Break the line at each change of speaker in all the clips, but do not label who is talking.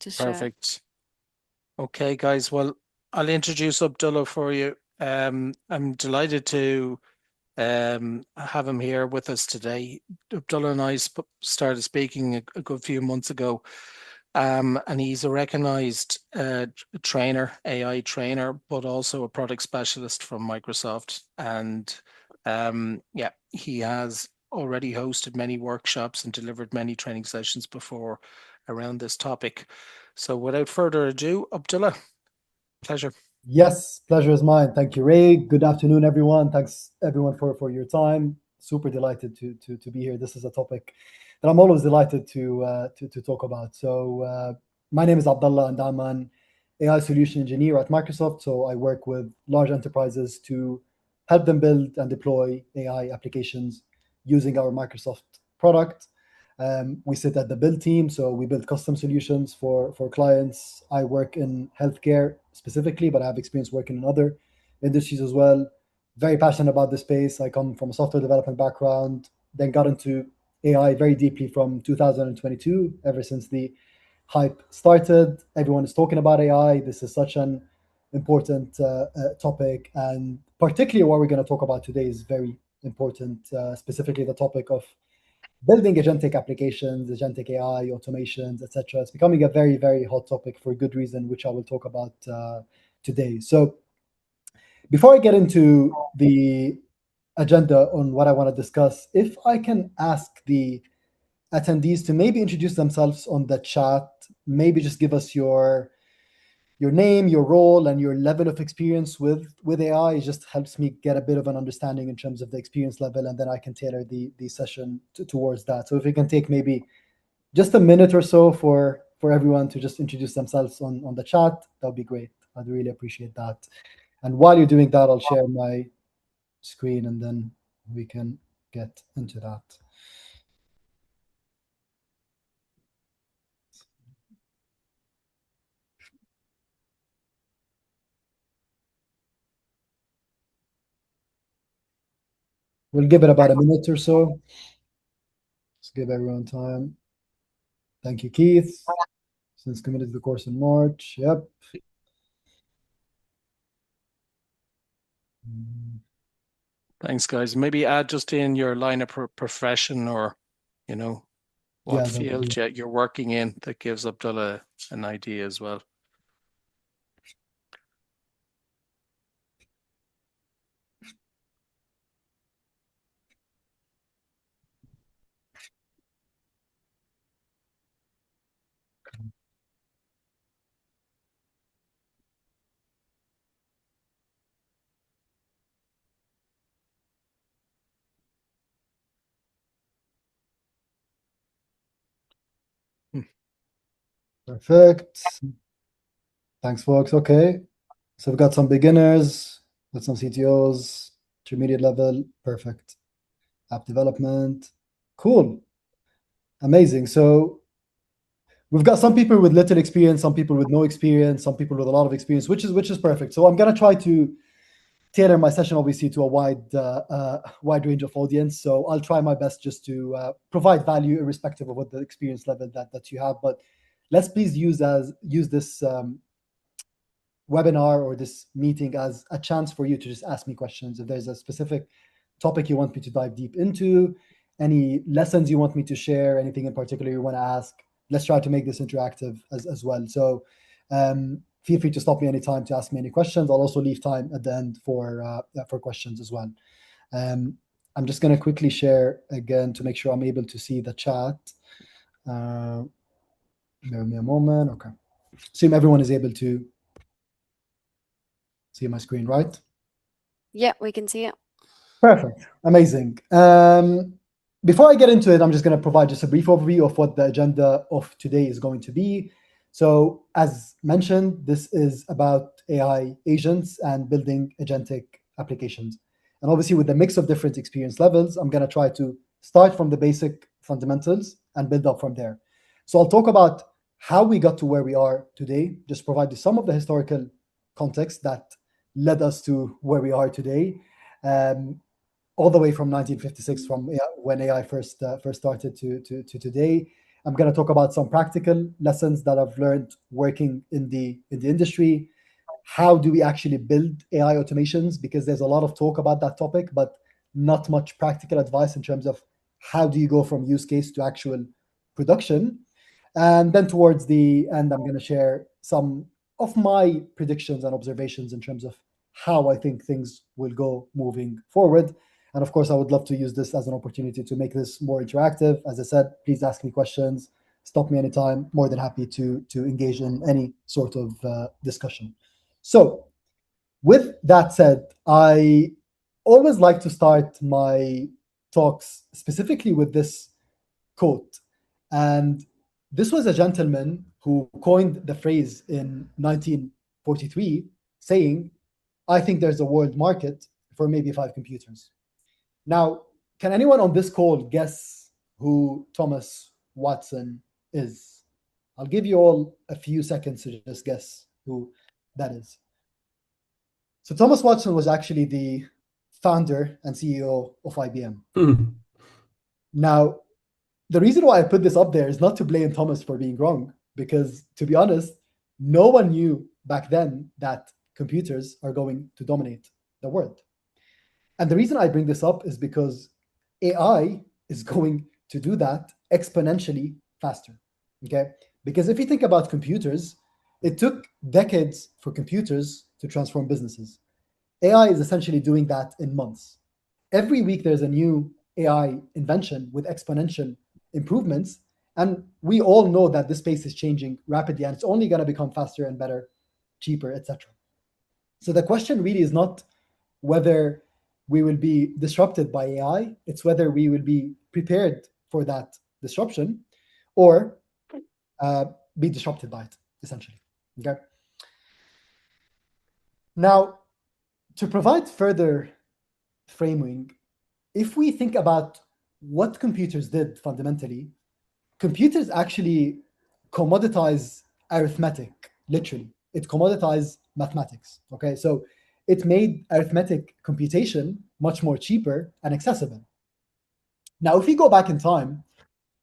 to share.
Perfect. Okay, guys. Well, I'll introduce Abdullah for you. I'm delighted to have him here with us today. Abdullah and I started speaking a good few months ago, and he's a recognized trainer, AI trainer, but also a product specialist from Microsoft. And yeah, he has already hosted many workshops and delivered many training sessions before around this topic. So without further ado, Abdullah, pleasure.
Yes, pleasure is mine. Thank you, Ray. Good afternoon, everyone. Thanks everyone for your time. Super delighted to be here. This is a topic that I'm always delighted to talk about. So my name is Abdullah, and I'm an AI solution engineer at Microsoft. So I work with large enterprises to help them build and deploy AI applications using our Microsoft product. We sit at the build team, so we build custom solutions for clients. I work in healthcare specifically, but I have experience working in other industries as well. Very passionate about the space. I come from a software development background, then got into AI very deeply from 2022. Ever since the hype started, everyone is talking about AI. This is such an important topic, and particularly what we're going to talk about today is very important. Specifically, the topic of building agentic applications, agentic AI, automations, etc. It's becoming a very, very hot topic for good reason, which I will talk about today. So before I get into the agenda on what I want to discuss, if I can ask the attendees to maybe introduce themselves on the chat, maybe just give us your name, your role, and your level of experience with AI. It just helps me get a bit of an understanding in terms of the experience level, and then I can tailor the session towards that. So if we can take maybe just a minute or so for everyone to just introduce themselves on the chat, that would be great. I'd really appreciate that. And while you're doing that, I'll share my screen, and then we can get into that. We'll give it about a minute or so. Just give everyone time. Thank you, Keith. Since committed to the course in March. Yep.
Thanks, guys. Maybe add just in your line of profession, or what field you're working in. That gives Abdullah an idea as well.
Perfect. Thanks, folks. Okay. So we've got some beginners, got some CTOs, intermediate level. Perfect. App development. Cool. Amazing. So we've got some people with little experience, some people with no experience, some people with a lot of experience, which is perfect. So I'm going to try to tailor my session, obviously, to a wide range of audience. So I'll try my best just to provide value irrespective of what the experience level that you have. But let's please use this webinar or this meeting as a chance for you to just ask me questions. If there's a specific topic you want me to dive deep into, any lessons you want me to share, anything in particular you want to ask, let's try to make this interactive as well. So feel free to stop me anytime to ask me any questions. I'll also leave time at the end for questions as well. I'm just going to quickly share again to make sure I'm able to see the chat. Bear with me a moment. Okay. Assume everyone is able to see my screen, right?
Yeah, we can see it.
Perfect. Amazing. Before I get into it, I'm just going to provide just a brief overview of what the agenda of today is going to be. So as mentioned, this is about AI agents and building agentic applications. And obviously with the mix of different experience levels, I'm going to try to start from the basic fundamentals and build up from there. So I'll talk about how we got to where we are today, just provide you some of the historical context that led us to where we are today, all the way from 1956, from when AI first started to today. I'm going to talk about some practical lessons that I've learned working in the industry. How do we actually build AI automations? Because there's a lot of talk about that topic, but not much practical advice in terms of how do you go from use case to actual production. And then towards the end, I'm going to share some of my predictions and observations in terms of how I think things will go moving forward. And of course, I would love to use this as an opportunity to make this more interactive. As I said, please ask me questions, stop me anytime. More than happy to engage in any sort of discussion. So with that said, I always like to start my talks specifically with this quote. And this was a gentleman who coined the phrase in 1943, saying, I think there's a world market for maybe 5 computers. Now, can anyone on this call guess who Thomas Watson is? I'll give you all a few seconds to just guess who that is. So Thomas Watson was actually the founder and CEO of IBM. Now, the reason why I put this up there is not to blame Thomas for being wrong, because to be honest, no one knew back then that computers are going to dominate the world. And the reason I bring this up is because AI is going to do that exponentially faster. Okay? Because if you think about computers, it took decades for computers to transform businesses. AI is essentially doing that in months. Every week there's a new AI invention with exponential improvements, and we all know that this space is changing rapidly, and it's only going to become faster and better, cheaper, etc. So the question really is not whether we will be disrupted by AI, it's whether we will be prepared for that disruption or be disrupted by it, essentially. Okay. Now, to provide further framing, if we think about what computers did fundamentally, computers actually commoditize arithmetic, literally. It commoditized mathematics, okay? So it made arithmetic computation much more cheaper and accessible. Now, if we go back in time,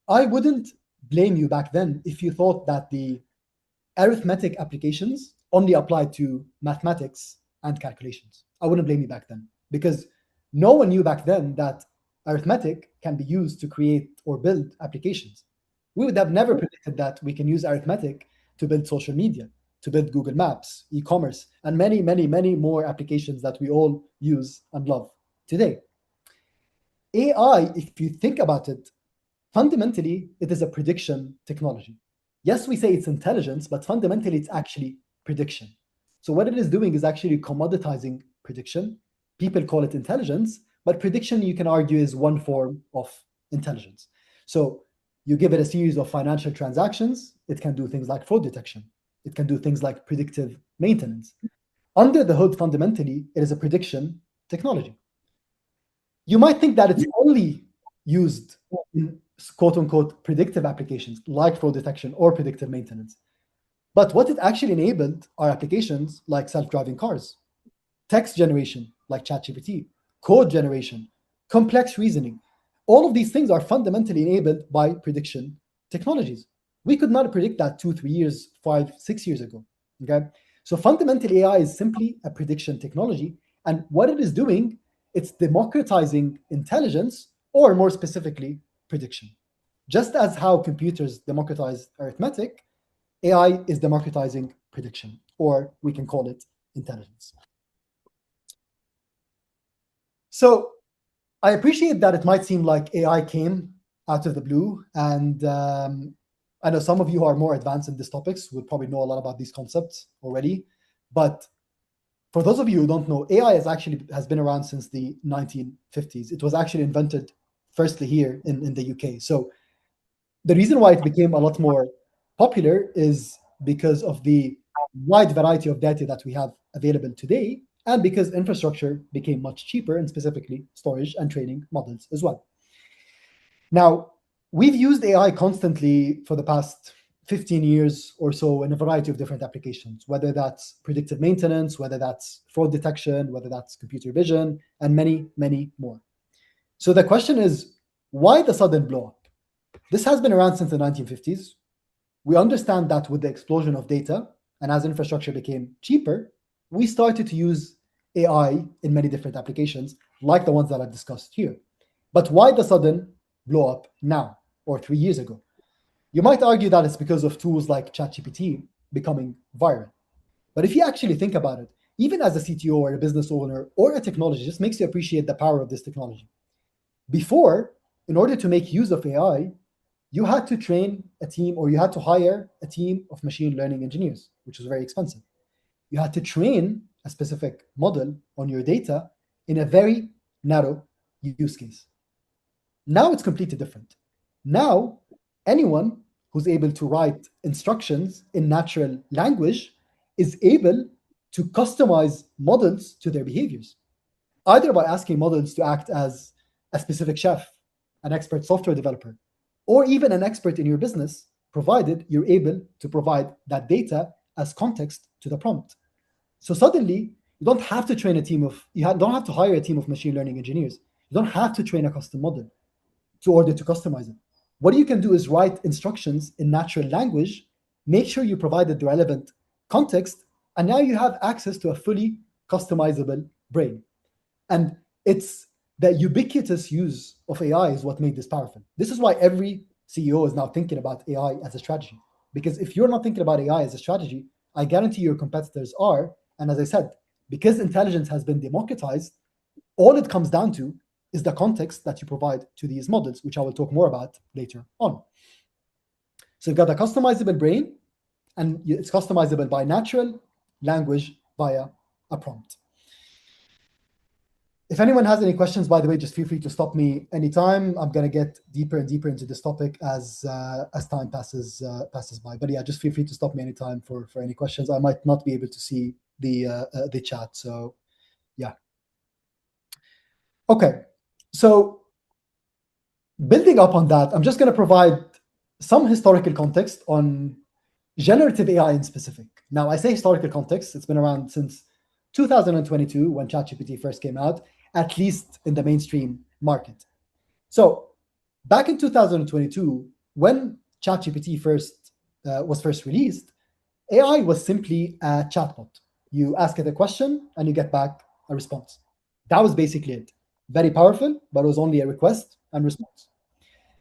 I wouldn't blame you back then if you thought that the arithmetic applications only applied to mathematics and calculations. I wouldn't blame you back then, because no one knew back then that arithmetic can be used to create or build applications. We would have never predicted that we can use arithmetic to build social media, to build Google Maps, e-commerce, and many, many, many more applications that we all use and love today. AI, if you think about it, fundamentally, it is a prediction technology. Yes, we say it's intelligence, but fundamentally, it's actually prediction. So what it is doing is actually commoditizing prediction. People call it intelligence, but prediction, you can argue, is one form of intelligence. So you give it a series of financial transactions, it can do things like fraud detection. It can do things like predictive maintenance. Under the hood, fundamentally, it is a prediction technology. You might think that it's only used in quote-unquote predictive applications like fraud detection or predictive maintenance. But what it actually enabled are applications like self-driving cars, text generation like ChatGPT, code generation, complex reasoning. All of these things are fundamentally enabled by prediction technologies. We could not predict that 2, 3 years, 5, 6 years ago. Okay, so fundamentally, AI is simply a prediction technology, and what it is doing, it's democratizing intelligence, or more specifically, prediction. Just as how computers democratize arithmetic, AI is democratizing prediction, or we can call it intelligence. So I appreciate that it might seem like AI came out of the blue, and I know some of you who are more advanced in these topics would probably know a lot about these concepts already. But for those of you who don't know, AI has been around since the 1950s. It was actually invented firstly here in the UK. So the reason why it became a lot more popular is because of the wide variety of data that we have available today, and because infrastructure became much cheaper, and specifically storage and training models as well. Now, we've used AI constantly for the past 15 years or so in a variety of different applications, whether that's predictive maintenance, whether that's fraud detection, whether that's computer vision, and many, many more. So the question is, why the sudden blow up? This has been around since the 1950s. We understand that with the explosion of data and as infrastructure became cheaper, we started to use AI in many different applications, like the ones that I discussed here. But why the sudden blow up now or 3 years ago? You might argue that it's because of tools like ChatGPT becoming viral. But if you actually think about it, even as a CTO or a business owner or a technologist, makes you appreciate the power of this technology. Before, in order to make use of AI, you had to train a team or you had to hire a team of machine learning engineers, which was very expensive. You had to train a specific model on your data in a very narrow use case. Now it's completely different. Now, anyone who's able to write instructions in natural language is able to customize models to their behaviors, either by asking models to act as a specific chef, an expert software developer, or even an expert in your business, provided you're able to provide that data as context to the prompt. So suddenly, you don't have to train a team of, don't have to hire a team of machine learning engineers. You don't have to train a custom model to order to customize it. What you can do is write instructions in natural language, make sure you provided the relevant context, and now you have access to a fully customizable brain. And it's the ubiquitous use of AI is what made this powerful. This is why every CEO is now thinking about AI as a strategy. Because if you're not thinking about AI as a strategy, I guarantee your competitors are. And as I said, because intelligence has been democratized, all it comes down to is the context that you provide to these models, which I will talk more about later on. So you've got a customizable brain, and it's customizable by natural language via a prompt. If anyone has any questions, by the way, just feel free to stop me anytime. I'm going to get deeper and deeper into this topic as time passes by. But yeah, just feel free to stop me anytime for any questions. I might not be able to see the chat, so yeah. Okay, so building up on that, I'm just going to provide some historical context on generative AI in specific. Now, I say historical context, it's been around since 2022 when ChatGPT first came out, at least in the mainstream market. So back in 2022, when ChatGPT was first released, AI was simply a chatbot. You ask it a question and you get back a response. That was basically it. Very powerful, but it was only a request and response.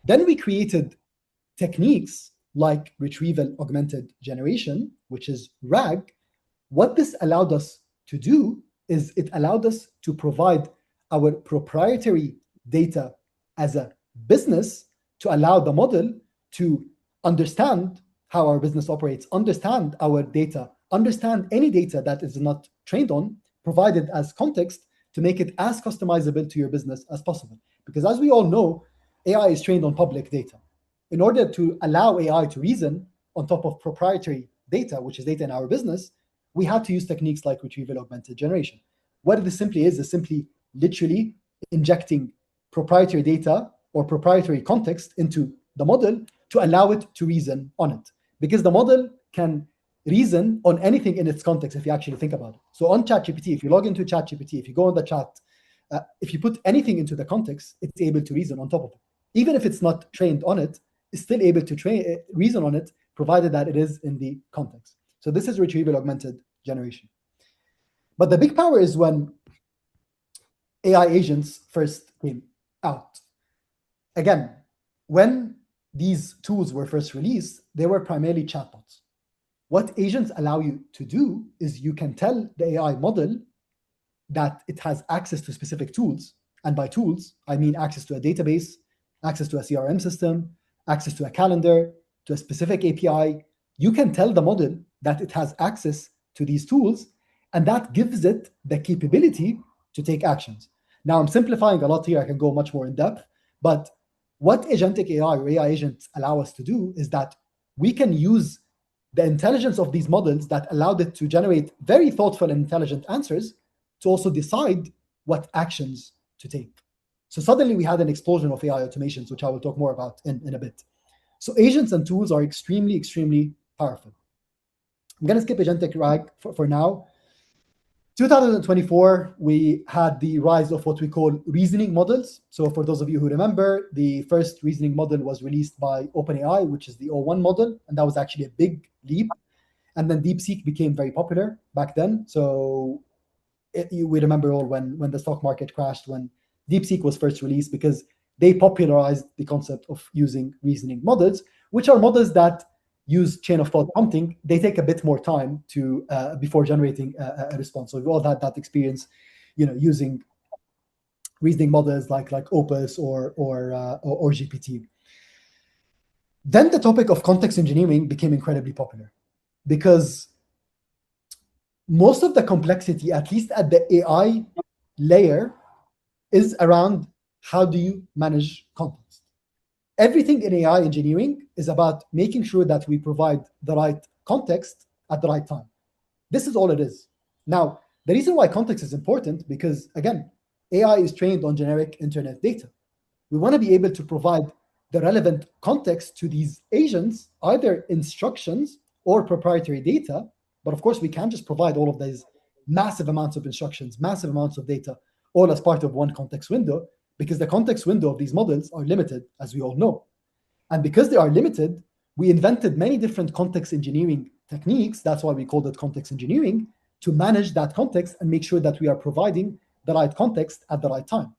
Then we created techniques like retrieval augmented generation, which is RAG. What this allowed us to do is it allowed us to provide our proprietary data as a business to allow the model to understand how our business operates, understand our data, understand any data that is not trained on, provided as context to make it as customizable to your business as possible. Because as we all know, AI is trained on public data. In order to allow AI to reason on top of proprietary data, which is data in our business, we had to use techniques like retrieval augmented generation. What this simply is simply literally injecting proprietary data or proprietary context into the model to allow it to reason on it. Because the model can reason on anything in its context if you actually think about it. So on ChatGPT, if you log into ChatGPT, if you go on the chat, if you put anything into the context, it's able to reason on top of it. Even if it's not trained on it, it's still able to reason on it, provided that it is in the context. So this is retrieval augmented generation. But the big power is when AI agents first came out. Again, when these tools were first released, they were primarily chatbots. What agents allow you to do is you can tell the AI model that it has access to specific tools. And by tools, I mean access to a database, access to a CRM system, access to a calendar, to a specific API. You can tell the model that it has access to these tools, and that gives it the capability to take actions. Now, I'm simplifying a lot here. I can go much more in depth, but what agentic AI or AI agents allow us to do is that we can use the intelligence of these models that allowed it to generate very thoughtful and intelligent answers to also decide what actions to take. So suddenly we had an explosion of AI automations, which I will talk more about in a bit. So agents and tools are extremely, extremely powerful. I'm going to skip agentic RAG for now. 2024, we had the rise of what we call reasoning models. So for those of you who remember, the first reasoning model was released by OpenAI, which is the O1 model, and that was actually a big leap. And then DeepSeek became very popular back then. So we remember all when the stock market crashed, when DeepSeek was first released, because they popularized the concept of using reasoning models, which are models that use chain of thought prompting. They take a bit more time to before generating a response. So we've all had that experience, using reasoning models like Opus or GPT. Then the topic of context engineering became incredibly popular, because most of the complexity, at least at the AI layer, is around how do you manage context. Everything in AI engineering is about making sure that we provide the right context at the right time. This is all it is. Now, the reason why context is important, because again, AI is trained on generic internet data. We want to be able to provide the relevant context to these agents, either instructions or proprietary data. But of course, we can't just provide all of these massive amounts of instructions, massive amounts of data, all as part of one context window, because the context window of these models are limited, as we all know. And because they are limited, we invented many different context engineering techniques. That's why we called it context engineering, to manage that context and make sure that we are providing the right context at the right time.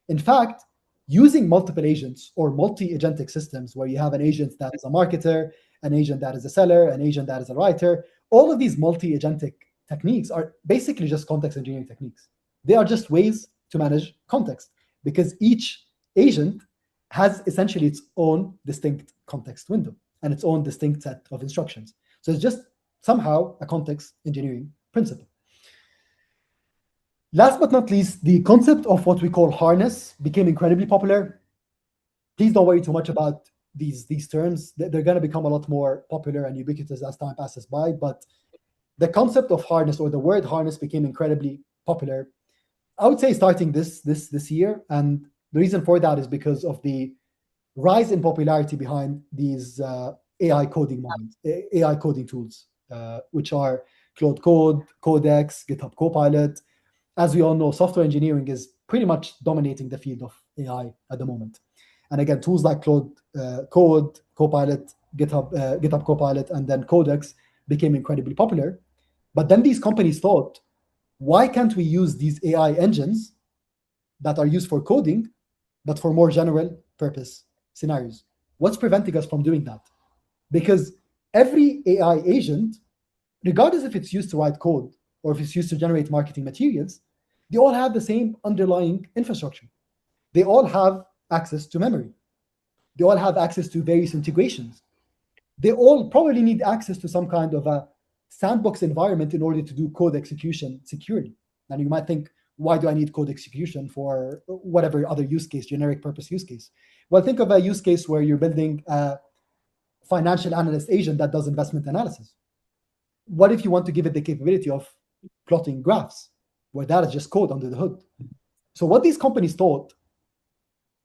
In fact, using multiple agents or multi-agentic systems, where you have an agent that is a marketer, an agent that is a seller, an agent that is a writer, all of these multi-agentic techniques are basically just context engineering techniques. They are just ways to manage context, because each agent has essentially its own distinct context window and its own distinct set of instructions. So it's just somehow a context engineering principle. Last but not least, the concept of what we call harness became incredibly popular. Please don't worry too much about these terms. They're going to become a lot more popular and ubiquitous as time passes by. But the concept of harness, or the word harness, became incredibly popular, I would say, starting this year. And the reason for that is because of the rise in popularity behind these AI coding models, AI coding tools, which are Claude Code, Codex, GitHub Copilot. As we all know, software engineering is pretty much dominating the field of AI at the moment. And again, tools like Claude Code, Copilot, GitHub Copilot, and then Codex became incredibly popular. But then these companies thought, why can't we use these AI engines that are used for coding, but for more general purpose scenarios? What's preventing us from doing that? Because every AI agent, regardless if it's used to write code or if it's used to generate marketing materials, they all have the same underlying infrastructure. They all have access to memory. They all have access to various integrations. They all probably need access to some kind of a sandbox environment in order to do code execution securely. And you might think, why do I need code execution for whatever other use case, generic purpose use case? Well, think of a use case where you're building a financial analyst agent that does investment analysis. What if you want to give it the capability of plotting graphs, where that is just code under the hood? So what these companies thought,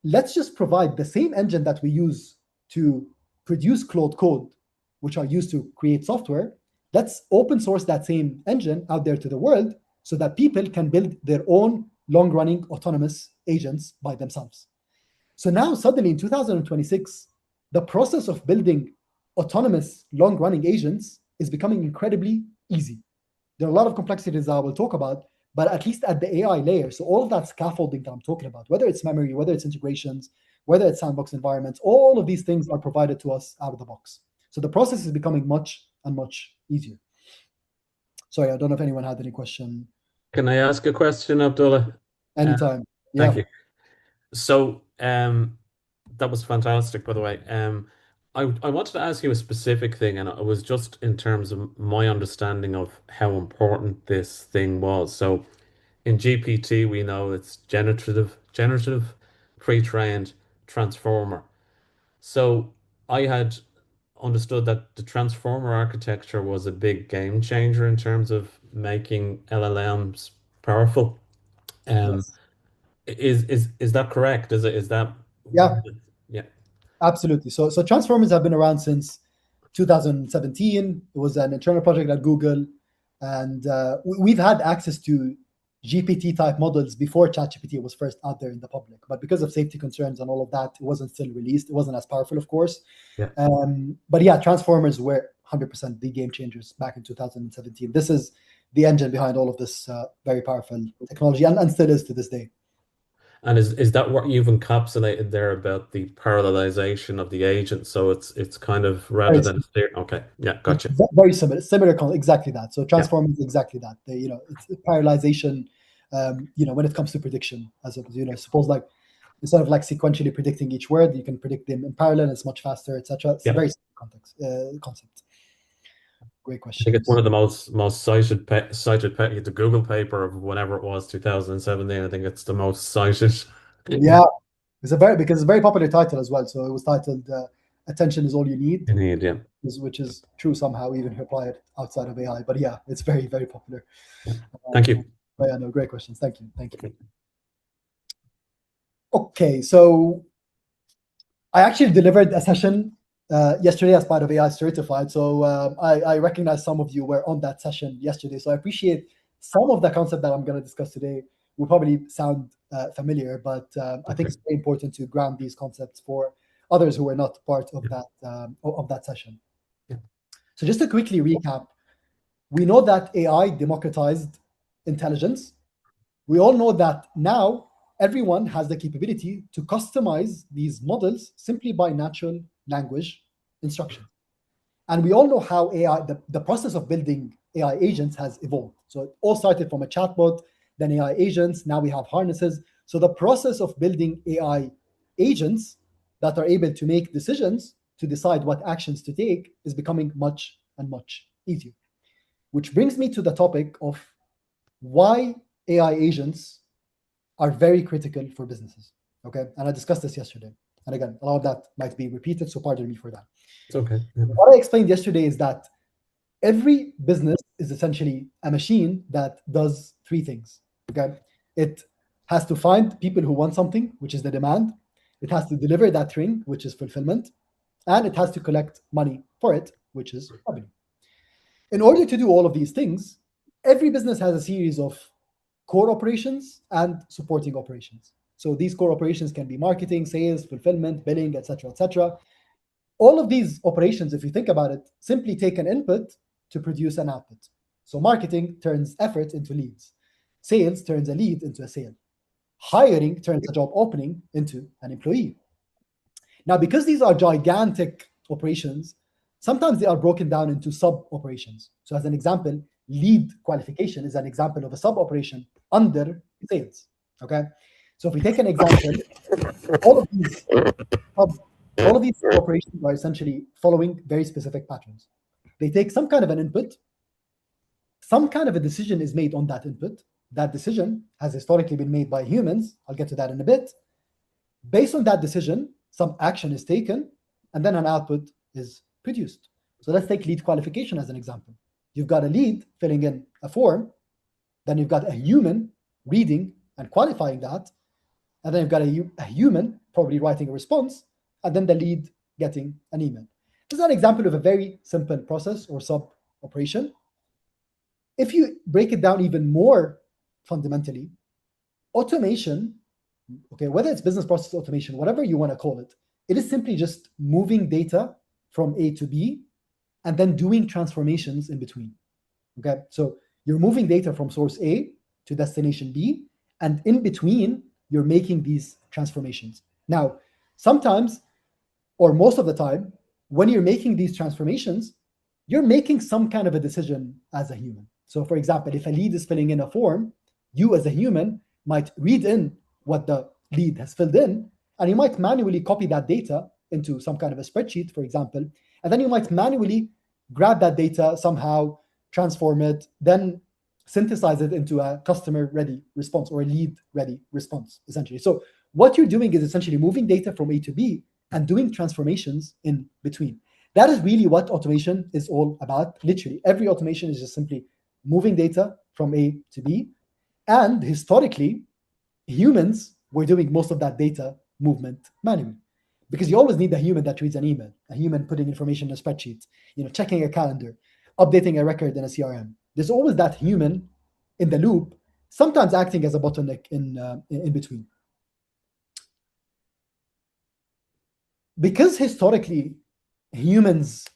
let's just provide the same engine that we use to produce Claude Code, which are used to create software. Let's open source that same engine out there to the world so that people can build their own long-running autonomous agents by themselves. So now suddenly in 2026, the process of building autonomous long-running agents is becoming incredibly easy. There are a lot of complexities that I will talk about, but at least at the AI layer, so all of that scaffolding that I'm talking about, whether it's memory, whether it's integrations, whether it's sandbox environments, all of these things are provided to us out of the box. So the process is becoming much and much easier. Sorry, I don't know if anyone had any question.
Can I ask a question, Abdullah?
Anytime.
Thank you. So that was fantastic, by the way. I wanted to ask you a specific thing, and it was just in terms of my understanding of how important this thing was. So in GPT, we know it's generative, pre-trained, transformer. So I had understood that the transformer architecture was a big game changer in terms of making LLMs powerful.
Yes.
Is that correct? Is that
Yeah.
Yeah.
Absolutely. So transformers have been around since 2017. It was an internal project at Google. And we've had access to GPT type models before ChatGPT was first out there in the public, but because of safety concerns and all of that, it wasn't still released. It wasn't as powerful, of course.
Yeah.
But yeah, transformers were 100% the game changers back in 2017. This is the engine behind all of this very powerful technology, and still is to this day.
And is that what you've encapsulated there about the parallelization of the agent? So it's kind of rather than okay, yeah, gotcha.
Very similar, exactly that. So transformers is exactly that. It's parallelization. When it comes to prediction, as suppose like instead of like sequentially predicting each word, you can predict them in parallel. It's much faster, etc. It's a very simple concept. Great question.
I think it's one of the most cited the Google paper of whenever it was 2017. I think it's the most cited.
Yeah, it's a very popular title as well. So it was titled "Attention is all you need."
Indeed, yeah.
Which is true somehow, even applied outside of AI. But yeah, it's very, very popular.
Yeah. Thank you.
But yeah, no, great questions. Thank you. Okay, so I actually delivered a session yesterday as part of AI Certified. So I recognize some of you were on that session yesterday. So I appreciate some of the concept that I'm going to discuss today will probably sound familiar, but I think it's very important to ground these concepts for others who were not part of that session.
Yeah.
So just to quickly recap, we know that AI democratized intelligence. We all know that now everyone has the capability to customize these models simply by natural language instruction. And we all know how AI, the process of building AI agents has evolved. So it all started from a chatbot, then AI agents, now we have harnesses. So the process of building AI agents that are able to make decisions to decide what actions to take is becoming much and much easier. Which brings me to the topic of why AI agents are very critical for businesses. Okay, and I discussed this yesterday. And again, a lot of that might be repeated, so pardon me for that.
It's okay. Yeah.
What I explained yesterday is that every business is essentially a machine that does three things. Okay, it has to find people who want something, which is the demand. It has to deliver that thing, which is fulfillment, and it has to collect money for it, which is revenue. In order to do all of these things, every business has a series of core operations and supporting operations. So these core operations can be marketing, sales, fulfillment, billing, etc., etc. All of these operations, if you think about it, simply take an input to produce an output. So marketing turns effort into leads. Sales turns a lead into a sale. Hiring turns a job opening into an employee. Now, because these are gigantic operations, sometimes they are broken down into sub-operations. So as an example, lead qualification is an example of a sub-operation under sales. Okay, so if we take an example, all of these operations are essentially following very specific patterns. They take some kind of an input, some kind of a decision is made on that input. That decision has historically been made by humans. I'll get to that in a bit. Based on that decision, some action is taken, and then an output is produced. So let's take lead qualification as an example. You've got a lead filling in a form, then you've got a human reading and qualifying that, and then you've got a human probably writing a response, and then the lead getting an email. This is an example of a very simple process or sub-operation. If you break it down even more fundamentally, automation, okay, whether it's business process automation, whatever you want to call it, it is simply just moving data from A to B and then doing transformations in between. Okay, so you're moving data from source A to destination B, and in between, you're making these transformations. Now, sometimes, or most of the time, when you're making these transformations, you're making some kind of a decision as a human. So for example, if a lead is filling in a form, you as a human might read in what the lead has filled in, and you might manually copy that data into some kind of a spreadsheet, for example, and then you might manually grab that data, somehow transform it, then synthesize it into a customer-ready response or a lead-ready response, essentially. So what you're doing is essentially moving data from A to B and doing transformations in between. That is really what automation is all about. Literally, every automation is just simply moving data from A to B. And historically, humans were doing most of that data movement manually, because you always need a human that reads an email, a human putting information in a spreadsheet, checking a calendar, updating a record in a CRM, there's always that human in the loop, sometimes acting as a bottleneck in between. Because historically, humans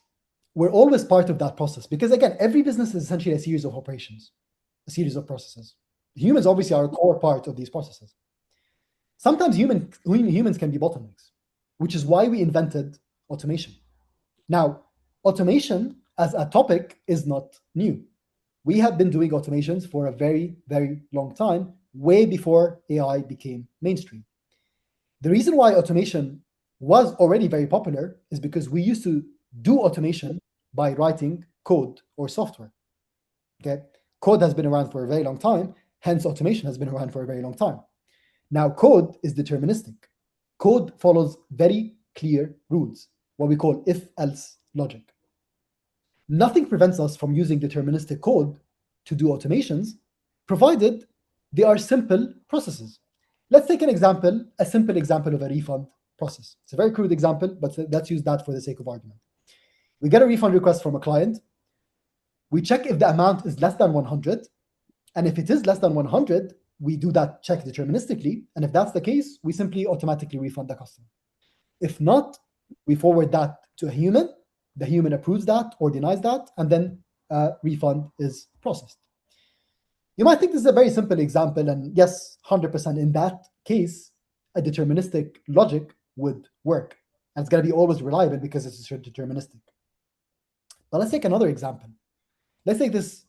were always part of that process. Because again, every business is essentially a series of operations, a series of processes. Humans obviously are a core part of these processes. Sometimes humans can be bottlenecks, which is why we invented automation. Now, automation as a topic is not new. We have been doing automations for a very, very long time, way before AI became mainstream. The reason why automation was already very popular is because we used to do automation by writing code or software. Okay, code has been around for a very long time, hence automation has been around for a very long time. Now, code is deterministic. Code follows very clear rules, what we call if-else logic. Nothing prevents us from using deterministic code to do automations, provided they are simple processes. Let's take a simple example of a refund process. It's a very crude example, but let's use that for the sake of argument. We get a refund request from a client. We check if the amount is less than 100. And if it is less than 100, we do that check deterministically. And if that's the case, we simply automatically refund the customer. If not, we forward that to a human. The human approves that or denies that, and then a refund is processed. You might think this is a very simple example, and yes, 100% in that case, a deterministic logic would work. And it's going to be always reliable because it's deterministic. But let's take another example. Let's take this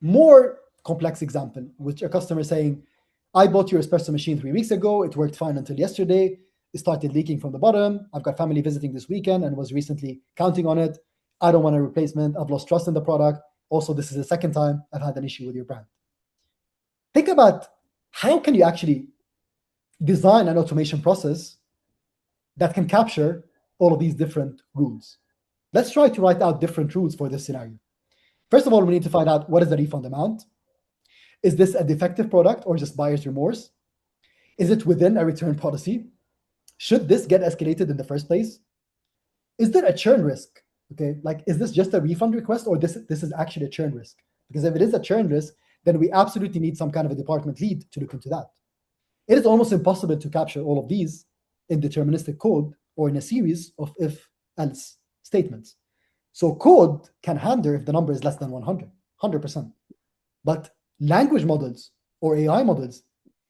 more complex example, which a customer is saying, I bought your espresso machine 3 weeks ago. It worked fine until yesterday. It started leaking from the bottom. I've got family visiting this weekend and was recently counting on it. I don't want a replacement. I've lost trust in the product. Also, this is the second time I've had an issue with your brand. Think about how can you actually design an automation process that can capture all of these different rules. Let's try to write out different rules for this scenario. First of all, we need to find out what is the refund amount. Is this a defective product or just buyer's remorse? Is it within a return policy? Should this get escalated in the first place? Is there a churn risk? Okay, like is this just a refund request or this is actually a churn risk? Because if it is a churn risk, then we absolutely need some kind of a department lead to look into that. It is almost impossible to capture all of these in deterministic code or in a series of if-else statements. So code can handle if the number is less than 100%. But language models or AI models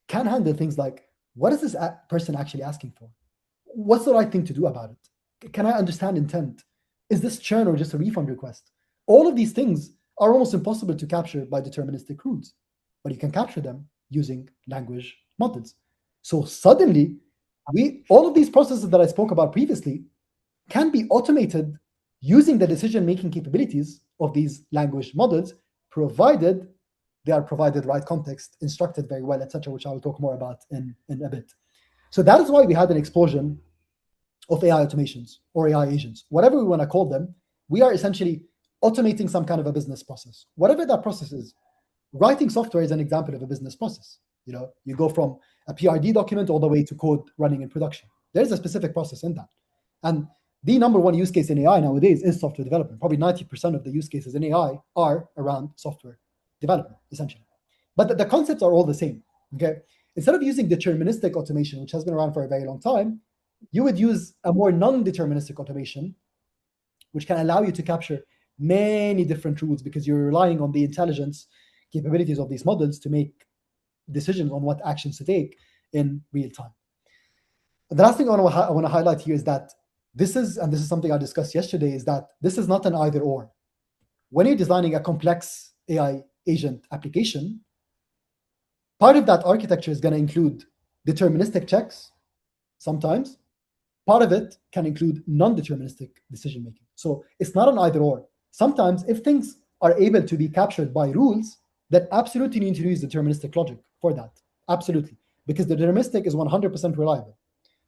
can handle things like, what is this person actually asking for? What's the right thing to do about it? Can I understand intent? Is this churn or just a refund request? All of these things are almost impossible to capture by deterministic rules, but you can capture them using language models. So suddenly, all of these processes that I spoke about previously can be automated using the decision-making capabilities of these language models, provided they are provided right context, instructed very well, etc., which I will talk more about in a bit. So that is why we had an explosion of AI automations or AI agents, whatever we want to call them. We are essentially automating some kind of a business process, whatever that process is. Writing software is an example of a business process. You know, you go from a PRD document all the way to code running in production. There's a specific process in that. And the number one use case in AI nowadays is software development. Probably 90% of the use cases in AI are around software development, essentially. But the concepts are all the same. Okay. Instead of using deterministic automation, which has been around for a very long time, you would use a more non-deterministic automation, which can allow you to capture many different rules because you're relying on the intelligence capabilities of these models to make decisions on what actions to take in real time. The last thing I want to highlight here is that this is something I discussed yesterday, is that this is not an either or. When you're designing a complex AI agent application, part of that architecture is going to include deterministic checks sometimes. Part of it can include non-deterministic decision making. So it's not an either or. Sometimes if things are able to be captured by rules, then absolutely need to use deterministic logic for that. Absolutely. Because the deterministic is 100% reliable.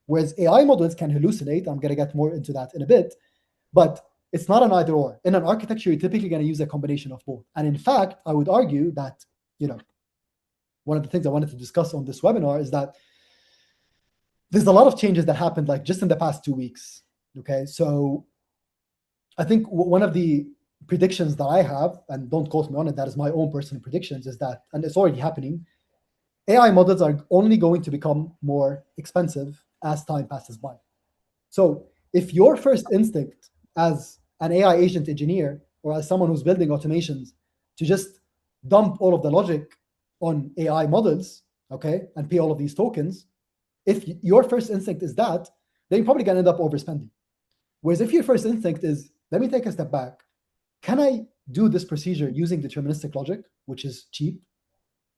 Whereas AI models can hallucinate. I'm going to get more into that in a bit. But it's not an either or. In an architecture, you're typically going to use a combination of both. And in fact, I would argue that, one of the things I wanted to discuss on this webinar is that there's a lot of changes that happened like just in the past 2 weeks. Okay. So I think one of the predictions that I have, and don't quote me on it, that is my own personal predictions, is that, and it's already happening, AI models are only going to become more expensive as time passes by. So if your first instinct as an AI agent engineer or as someone who's building automations to just dump all of the logic on AI models, okay, and pay all of these tokens, if your first instinct is that, then you're probably going to end up overspending. Whereas if your first instinct is, let me take a step back, can I do this procedure using deterministic logic, which is cheap?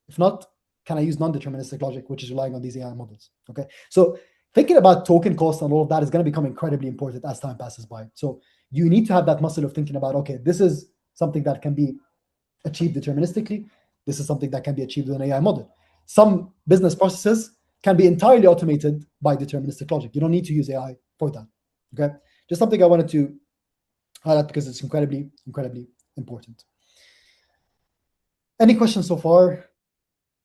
If not, can I use non-deterministic logic, which is relying on these AI models? Okay, so thinking about token cost and all of that is going to become incredibly important as time passes by. So you need to have that muscle of thinking about, okay, this is something that can be achieved deterministically. This is something that can be achieved with an AI model. Some business processes can be entirely automated by deterministic logic. You don't need to use AI for that. Okay, just something I wanted to highlight because it's incredibly, incredibly important. Any questions so far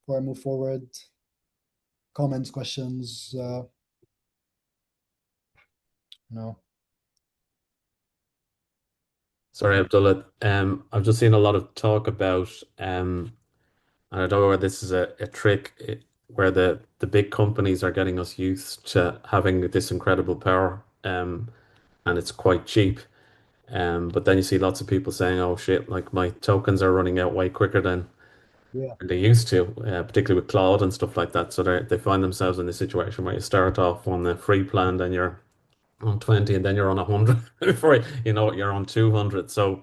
before I move forward? Comments, questions? No.
Sorry, Abdullah. I've just seen a lot of talk about, and I don't know whether this is a trick where the big companies are getting us used to having this incredible power, and it's quite cheap. But then you see lots of people saying, "Oh shit, like my tokens are running out way quicker than
Yeah,
they used to, particularly with cloud and stuff like that." So they find themselves in the situation where you start off on the free plan, then you're on 20, and then you're on 100 before you know it, you're on 200. So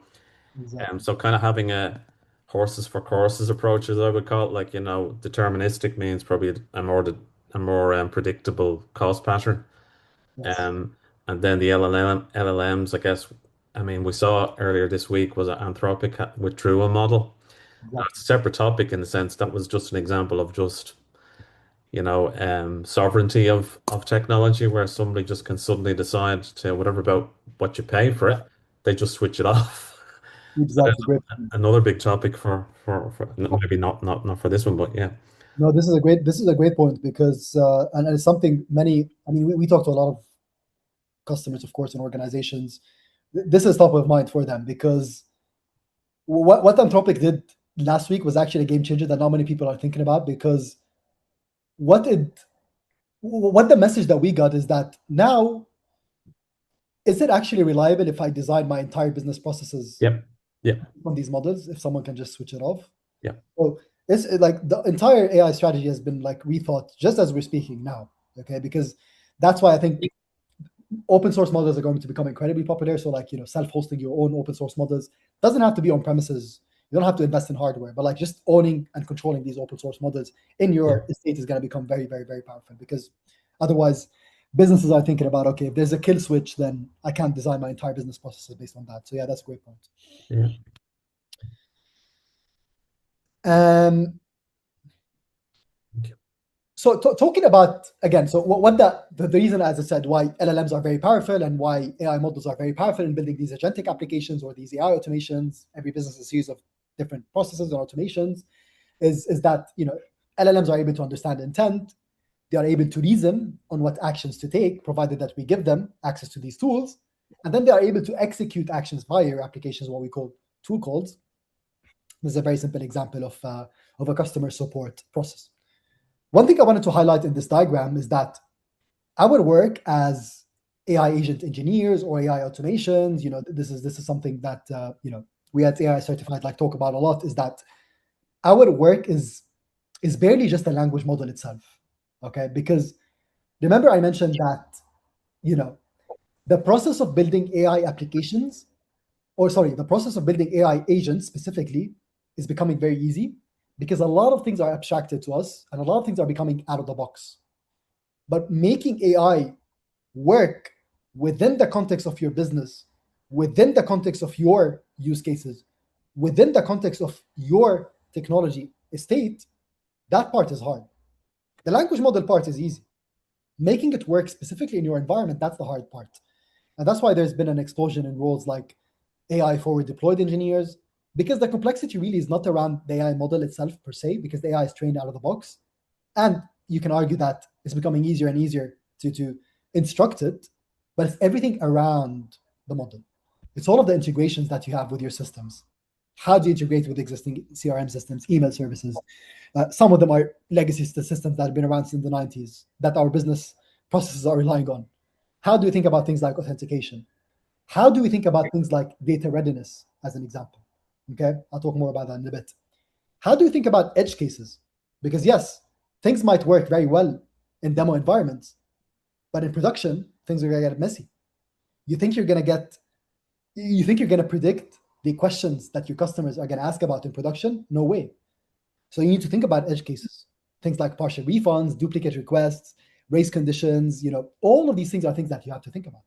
exactly.
so kind of having a horses for courses approach, as I would call it, like, deterministic means probably a more predictable cost pattern.
Yes,
Um, and then the LLMs, I guess, I mean, we saw earlier this week was Anthropic withdrew a model. Now, it's
exactly.
a separate topic in the sense that was just an example of just, sovereignty of technology where somebody just can suddenly decide to whatever about what you pay for it, they just switch it off.
Exactly. Great.
Another big topic for maybe not for this one, but yeah.
No, this is a great point because and it's something many. I mean, we talk to a lot of customers, of course, and organizations. This is top of mind for them because what Anthropic did last week was actually a game changer that not many people are thinking about because what it what the message that we got is that now is it actually reliable if I design my entire business processes
Yep. Yep.
on these models if someone can just switch it off?
Yep.
So it's like the entire AI strategy has been like rethought just as we're speaking now. Okay, because that's why I think open source models are going to become incredibly popular. So like, self-hosting your own open source models doesn't have to be on premises. You don't have to invest in hardware, but like just owning and controlling these open source models in
Yeah.
your estate is going to become very, very, very powerful because otherwise businesses are thinking about, okay, if there's a kill switch, then I can't design my entire business processes based on that. So yeah, that's a great point.
Yeah.
Um, so talking about again, so what the reason, as I said, why LLMs are very powerful and why AI models are very powerful in building these agentic applications or these AI automations. Every business is a series of different processes and automations. Is that LLMs are able to understand intent. They are able to reason on what actions to take, provided that we give them access to these tools, and then they are able to execute actions via your applications, what we call tool calls. This is a very simple example of a customer support process. One thing I wanted to highlight in this diagram is that our work as AI agent engineers or AI automations, this is something that we at AI Certified like talk about a lot. Is that our work is barely just a language model itself, okay? Because remember I mentioned that the process of building AI applications, or sorry, the process of building AI agents specifically is becoming very easy because a lot of things are abstracted to us and a lot of things are becoming out of the box. But making AI work within the context of your business, within the context of your use cases, within the context of your technology estate, that part is hard. The language model part is easy. Making it work specifically in your environment, that's the hard part. And that's why there's been an explosion in roles like AI forward deployed engineers, because the complexity really is not around the AI model itself per se, because the AI is trained out of the box. And you can argue that it's becoming easier and easier to instruct it, but it's everything around the model. It's all of the integrations that you have with your systems. How do you integrate with existing CRM systems, email services? Some of them are legacy systems that have been around since the 90s that our business processes are relying on. How do you think about things like authentication? How do we think about things like data readiness, as an example? Okay, I'll talk more about that in a bit. How do you think about edge cases? Because yes, things might work very well in demo environments, but in production, things are going to get messy. You think you're going to predict the questions that your customers are going to ask about in production? No way. So you need to think about edge cases, things like partial refunds, duplicate requests, race conditions. All of these things are things that you have to think about.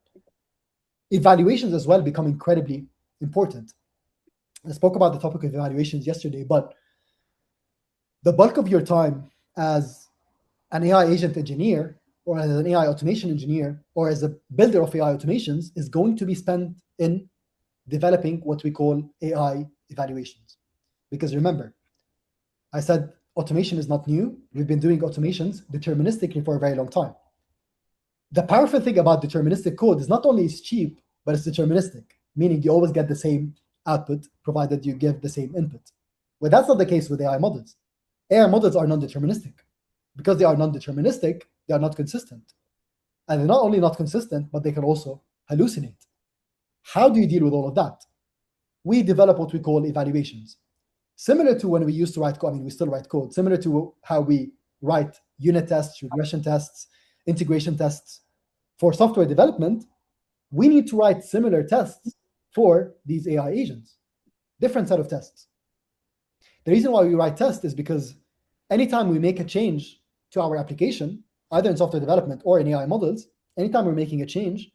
Evaluations as well become incredibly important. I spoke about the topic of evaluations yesterday, but the bulk of your time as an AI agent engineer or as an AI automation engineer or as a builder of AI automations is going to be spent in developing what we call AI evaluations. Because remember, I said automation is not new. We've been doing automations deterministically for a very long time. The powerful thing about deterministic code is not only it's cheap, but it's deterministic, meaning you always get the same output provided you give the same input. Well, that's not the case with AI models. AI models are non-deterministic. Because they are non-deterministic, they are not consistent. And they're not only not consistent, but they can also hallucinate. How do you deal with all of that? We develop what we call evaluations. Similar to when we used to write code, we still write code, similar to how we write unit tests, regression tests, integration tests for software development, we need to write similar tests for these AI agents, different set of tests. The reason why we write tests is because anytime we make a change to our application, either in software development or in AI models, anytime we're making a change,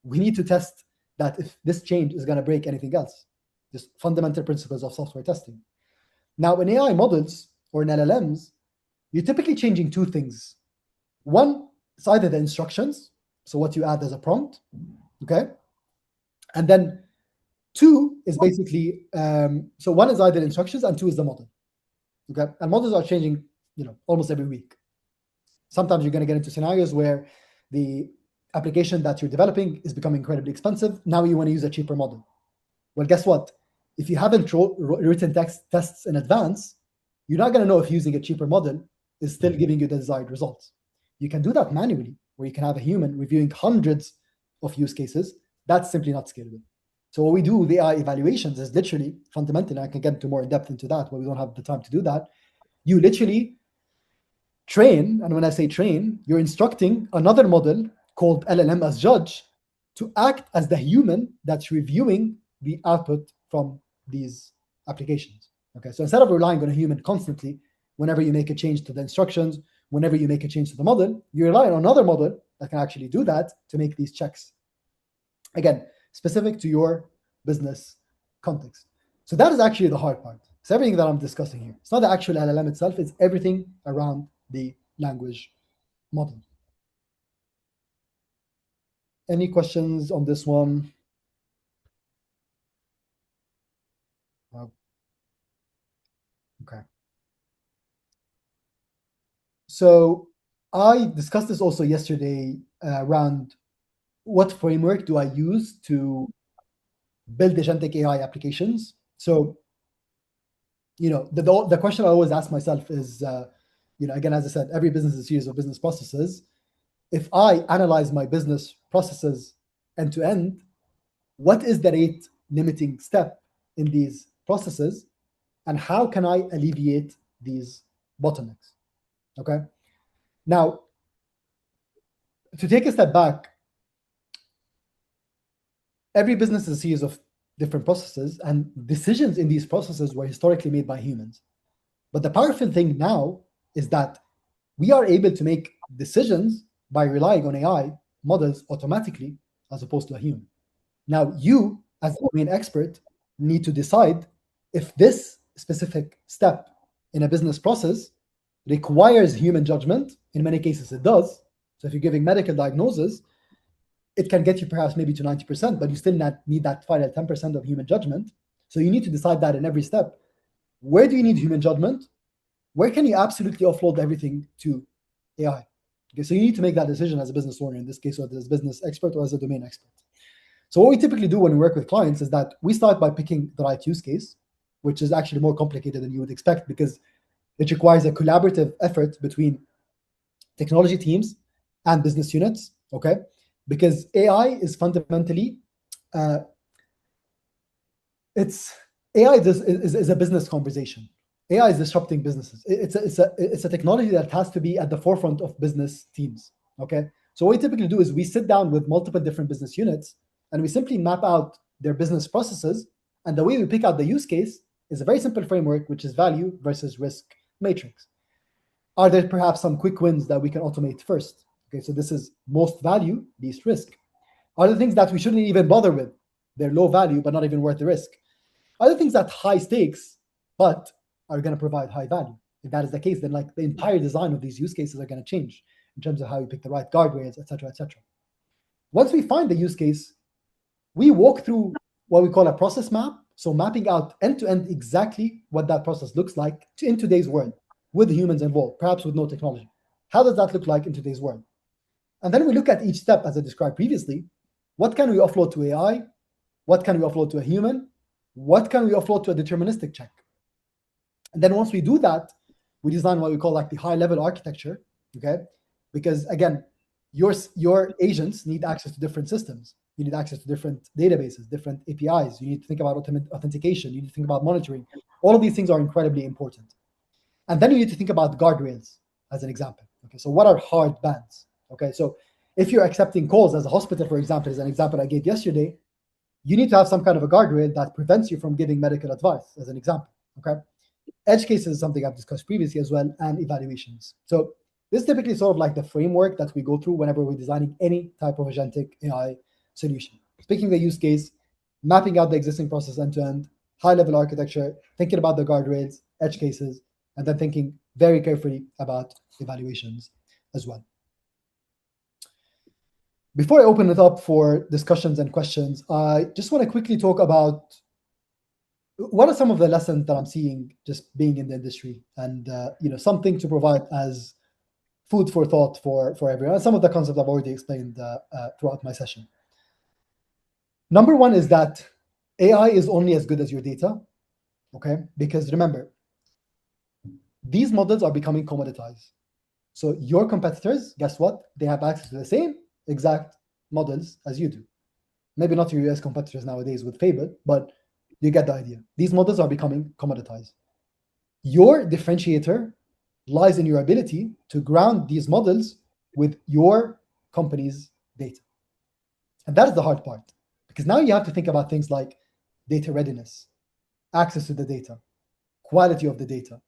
we need to test that if this change is going to break anything else. Just fundamental principles of software testing. Now, in AI models or in LLMs, you're typically changing two things. One is either the instructions, so what you add as a prompt, okay? And then two is basically, so one is either instructions and two is the model, okay? And models are changing, almost every week. Sometimes you're going to get into scenarios where the application that you're developing is becoming incredibly expensive. Now you want to use a cheaper model. Well, guess what? If you haven't written tests in advance, you're not going to know if using a cheaper model is still giving you the desired results. You can do that manually, where you can have a human reviewing hundreds of use cases. That's simply not scalable. So what we do with AI evaluations is literally, fundamentally, I can get into more in depth into that, but we don't have the time to do that. You literally train, and when I say train, you're instructing another model called LLM as judge to act as the human that's reviewing the output from these applications. Okay, so instead of relying on a human constantly, whenever you make a change to the instructions, whenever you make a change to the model, you rely on another model that can actually do that to make these checks. Again, specific to your business context. So that is actually the hard part. It's everything that I'm discussing here. It's not the actual LLM itself, it's everything around the language model. Any questions on this one? Okay. So I discussed this also yesterday around what framework do I use to build agentic AI applications. So, the question I always ask myself is, again, as I said, every business is a series of business processes. If I analyze my business processes end to end, what is the rate limiting step in these processes, and how can I alleviate these bottlenecks? Okay. Now, to take a step back, every business is a series of different processes, and decisions in these processes were historically made by humans. But the powerful thing now is that we are able to make decisions by relying on AI models automatically as opposed to a human. Now, you, as the domain expert, need to decide if this specific step in a business process requires human judgment. In many cases, it does. So if you're giving medical diagnosis, it can get you perhaps maybe to 90%, but you still need that final 10% of human judgment. So you need to decide that in every step. Where do you need human judgment? Where can you absolutely offload everything to AI? Okay, so you need to make that decision as a business owner, in this case, or as a business expert or as a domain expert. So what we typically do when we work with clients is that we start by picking the right use case, which is actually more complicated than you would expect because it requires a collaborative effort between technology teams and business units, okay? Because AI is fundamentally, AI is a business conversation. AI is disrupting businesses. It's a technology that has to be at the forefront of business teams, okay? So what we typically do is we sit down with multiple different business units and we simply map out their business processes. And the way we pick out the use case is a very simple framework, which is value versus risk matrix. Are there perhaps some quick wins that we can automate first? Okay, so this is most value, least risk. Are there things that we shouldn't even bother with? They're low value, but not even worth the risk. Are there things that high stakes, but are going to provide high value? If that is the case, then like the entire design of these use cases are going to change in terms of how you pick the right guardrails, et cetera, et cetera. Once we find the use case, we walk through what we call a process map. So mapping out end-to-end exactly what that process looks like in today's world with humans involved, perhaps with no technology. How does that look like in today's world? And then we look at each step, as I described previously. What can we offload to AI? What can we offload to a human? What can we offload to a deterministic check? And then once we do that, we design what we call like the high-level architecture, okay? Because again, your agents need access to different systems. You need access to different databases, different APIs. You need to think about authentication. You need to think about monitoring. All of these things are incredibly important. And then you need to think about guardrails as an example. Okay, so what are hard bans? Okay, so if you're accepting calls as a hospital, for example, is an example I gave yesterday, you need to have some kind of a guardrail that prevents you from giving medical advice, as an example. Okay, edge cases is something I've discussed previously as well, and evaluations. So this is typically sort of like the framework that we go through whenever we're designing any type of agentic AI solution. Picking the use case, mapping out the existing process end-to-end, high-level architecture, thinking about the guardrails, edge cases, and then thinking very carefully about evaluations as well. Before I open it up for discussions and questions, I just want to quickly talk about what are some of the lessons that I'm seeing just being in the industry, and something to provide as food for thought for everyone. And some of the concepts I've already explained throughout my session. Number one is that AI is only as good as your data, okay? Because remember, these models are becoming commoditized. So your competitors, guess what? They have access to the same exact models as you do. Maybe not your US competitors nowadays with Fable, but you get the idea. These models are becoming commoditized. Your differentiator lies in your ability to ground these models with your company's data. And that is the hard part, because now you have to think about things like data readiness, access to the data, quality of the data.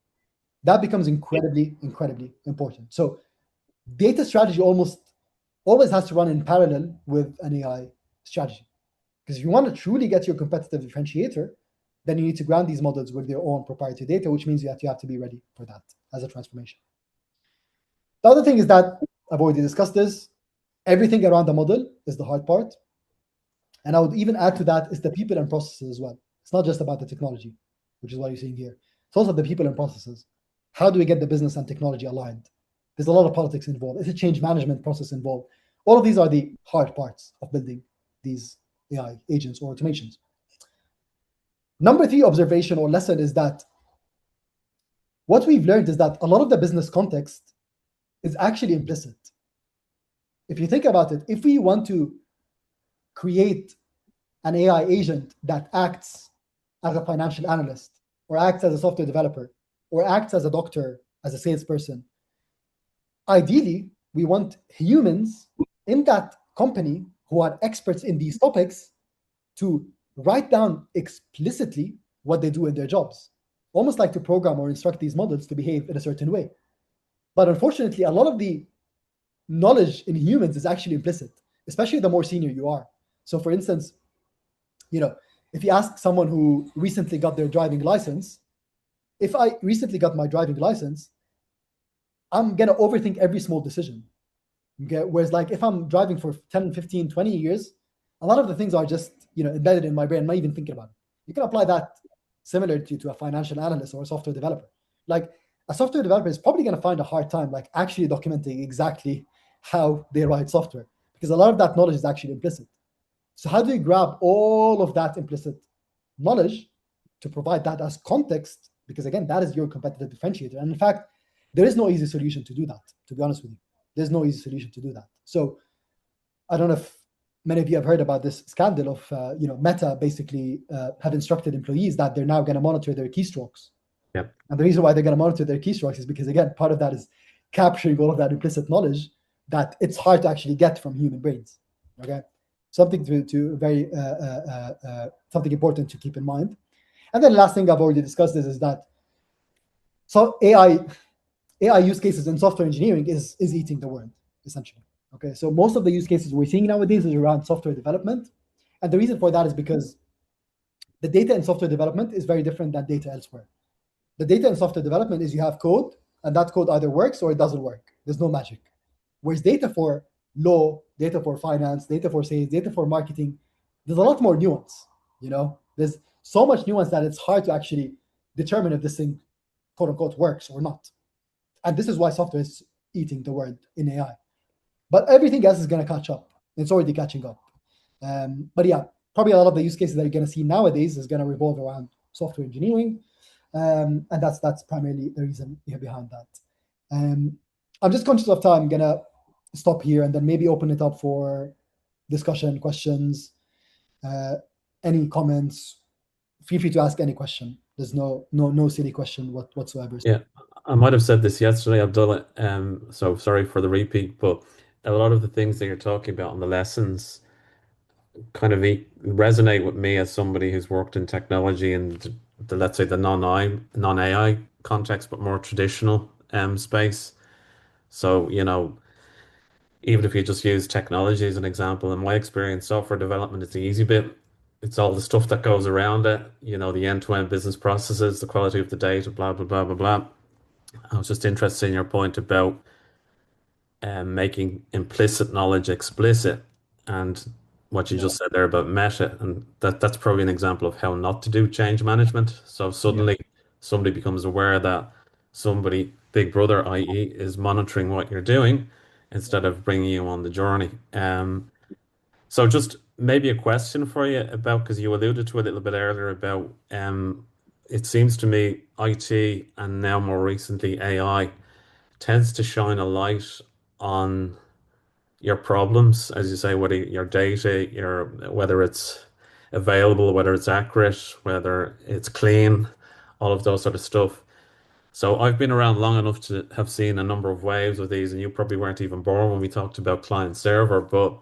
That becomes incredibly, incredibly important. So data strategy always has to run in parallel with an AI strategy. Because if you want to truly get your competitive differentiator, then you need to ground these models with their own proprietary data, which means you have to be ready for that as a transformation. The other thing is that I've already discussed this. Everything around the model is the hard part. And I would even add to that is the people and processes as well. It's not just about the technology, which is what you're seeing here. It's also the people and processes. How do we get the business and technology aligned? There's a lot of politics involved. There's a change management process involved. All of these are the hard parts of building these AI agents or automations. Number 3 observation or lesson is that what we've learned is that a lot of the business context is actually implicit. If you think about it, if we want to create an AI agent that acts as a financial analyst, or acts as a software developer, or acts as a doctor, as a salesperson, ideally, we want humans in that company who are experts in these topics to write down explicitly what they do in their jobs, almost like to program or instruct these models to behave in a certain way. But unfortunately, a lot of the knowledge in humans is actually implicit, especially the more senior you are. So for instance, if you ask someone who recently got their driving license, if I recently got my driving license, I'm going to overthink every small decision. Okay? Whereas like if I'm driving for 10, 15, 20 years, a lot of the things are just embedded in my brain. I'm not even thinking about it. You can apply that similar to a financial analyst or a software developer. Like a software developer is probably going to find a hard time like actually documenting exactly how they write software, because a lot of that knowledge is actually implicit. So how do you grab all of that implicit knowledge to provide that as context? Because again, that is your competitive differentiator. And in fact, there is no easy solution to do that, to be honest with you. There's no easy solution to do that. So I don't know if many of you have heard about this scandal of, Meta basically have instructed employees that they're now going to monitor their keystrokes.
Yep.
And the reason why they're going to monitor their keystrokes is because, again, part of that is capturing all of that implicit knowledge that it's hard to actually get from human brains. Okay, something to very something important to keep in mind. And then last thing I've already discussed is that so AI use cases in software engineering is eating the world essentially. Okay, so most of the use cases we're seeing nowadays is around software development, and the reason for that is because the data in software development is very different than data elsewhere. The data in software development is you have code, and that code either works or it doesn't work. There's no magic. Whereas data for law, data for finance, data for sales, data for marketing, there's a lot more nuance. There's so much nuance that it's hard to actually determine if this thing, quote unquote, works or not. And this is why software is eating the world in AI. But everything else is going to catch up. It's already catching up. But yeah, probably a lot of the use cases that you're going to see nowadays is going to revolve around software engineering. And that's primarily the reason behind that. I'm just conscious of time. I'm going to stop here and then maybe open it up for discussion, questions, any comments. Feel free to ask any question. There's no silly question whatsoever.
Yeah, I might have said this yesterday, Abdullah. So sorry for the repeat, but a lot of the things that you're talking about on the lessons kind of resonate with me as somebody who's worked in technology and the let's say the non-AI context, but more traditional space. So, even if you just use technology as an example, in my experience, software development is the easy bit. It's all the stuff that goes around it, the end-to-end business processes, the quality of the data, blah, blah, blah, blah, blah. I was just interested in your point about making implicit knowledge explicit and what you just said there about meta. And that's probably an example of how not to do change management. So suddenly somebody becomes aware that somebody, Big Brother, i.e., is monitoring what you're doing instead of bringing you on the journey. So just maybe a question for you about, because you alluded to a little bit earlier about, it seems to me IT and now more recently AI tends to shine a light on your problems, as you say, whether your data, whether it's available, whether it's accurate, whether it's clean, all of those sort of stuff. So I've been around long enough to have seen a number of waves of these, and you probably weren't even born when we talked about client server, but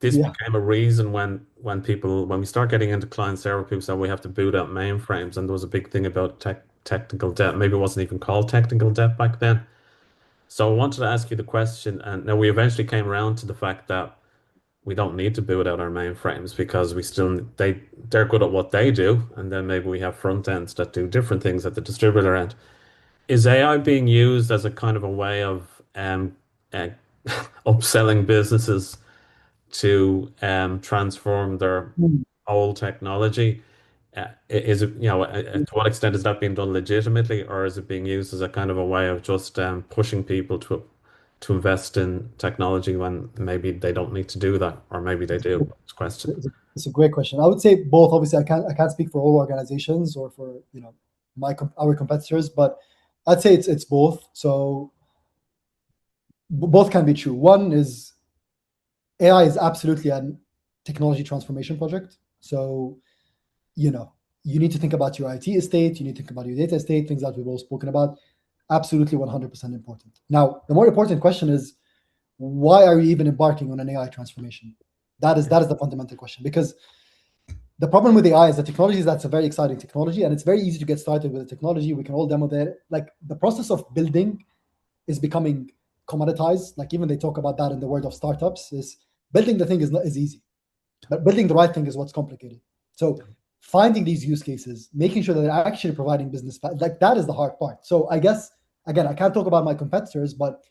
this became a reason when we start getting into client server, people said we have to boot out mainframes, and there was a big thing about technical debt. Maybe it wasn't even called technical debt back then. So I wanted to ask you the question, and now we eventually came around to the fact that we don't need to boot out our mainframes because they're good at what they do, and then maybe we have front ends that do different things at the distributor end. Is AI being used as a kind of a way of uh, upselling businesses to transform their old technology? Is it, to what extent is that being done legitimately, or is it being used as a kind of a way of just pushing people to invest in technology when maybe they don't need to do that, or maybe they do? It's a question.
It's a great question. I would say both. Obviously, I can't speak for all organizations or for our competitors, but I'd say it's both. So both can be true. One is AI is absolutely a technology transformation project. So you need to think about your IT estate, you need to think about your data estate, things that we've all spoken about. Absolutely 100% important. Now, the more important question is, why are you even embarking on an AI transformation? That is the fundamental question, because the problem with AI is the technology is that's a very exciting technology, and it's very easy to get started with the technology. We can all demo that. Like, the process of building is becoming commoditized. Like, even they talk about that in the world of startups, is building the thing is easy, but building the right thing is what's complicated. So finding these use cases, making sure that they're actually providing business, like, that is the hard part. So I guess, again, I can't talk about my competitors, but